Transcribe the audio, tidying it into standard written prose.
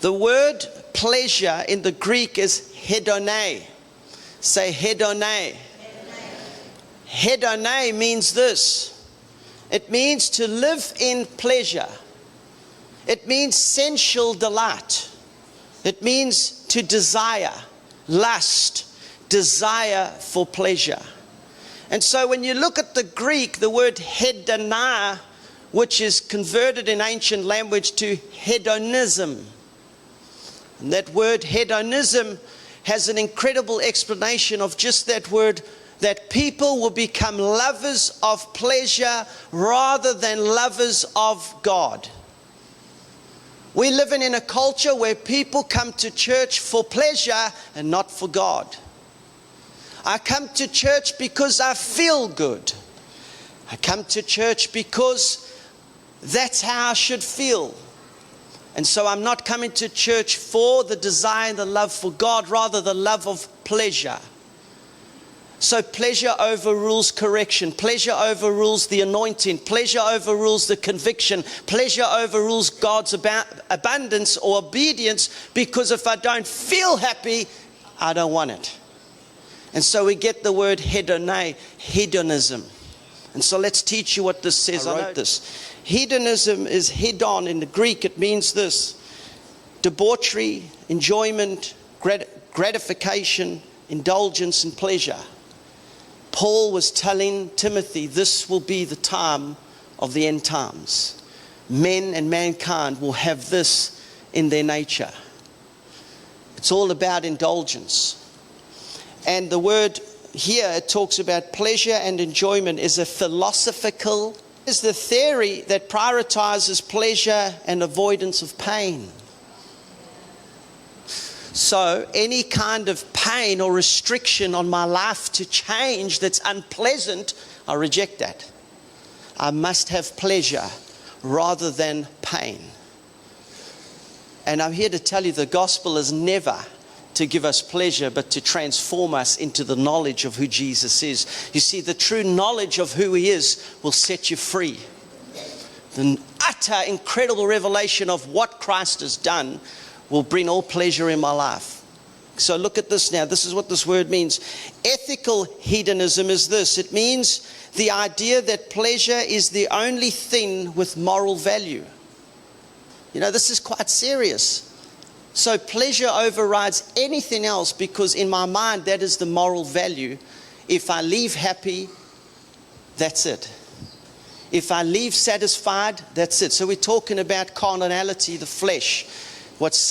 The word pleasure in the Greek is hedone. Say hedone. Hedone means this. It means to live in pleasure. It means sensual delight. It means to desire, lust, desire for pleasure. And so when you look at the Greek, the word hedona, which is converted in ancient language to hedonism. And that word hedonism has an incredible explanation of just that word, that people will become lovers of pleasure rather than lovers of God. We're living in a culture where people come to church for pleasure and not for God. I come to church because I feel good. I come to church because that's how I should feel. And so I'm not coming to church for the desire and the love for God, rather the love of pleasure. So pleasure overrules correction. Pleasure overrules the anointing. Pleasure overrules the conviction. Pleasure overrules God's abundance or obedience, because if I don't feel happy, I don't want it. And so we get the word hedone, hedonism. And so let's teach you what this says. I wrote this. Hedonism is hedon in the Greek. It means this: debauchery, enjoyment, gratification, indulgence, and pleasure. Paul was telling Timothy this will be the time of the end times. Men and mankind will have this in their nature. It's all about indulgence. And the word here, it talks about pleasure and enjoyment, is a philosophical, is the theory that prioritizes pleasure and avoidance of pain. So any kind of pain or restriction on my life to change that's unpleasant, I reject that. I must have pleasure rather than pain. And I'm here to tell you, the gospel is never to give us pleasure, but to transform us into the knowledge of who Jesus is. You see, the true knowledge of who He is will set you free. The utter, incredible revelation of what Christ has done will bring all pleasure in my life. So look at this now. This is what this word means. Ethical hedonism is this. It means the idea that pleasure is the only thing with moral value. You know, this is quite serious. So pleasure overrides anything else, because in my mind that is the moral value. If I leave happy, that's it. If I leave satisfied, that's it. So we're talking about carnality, the flesh. What's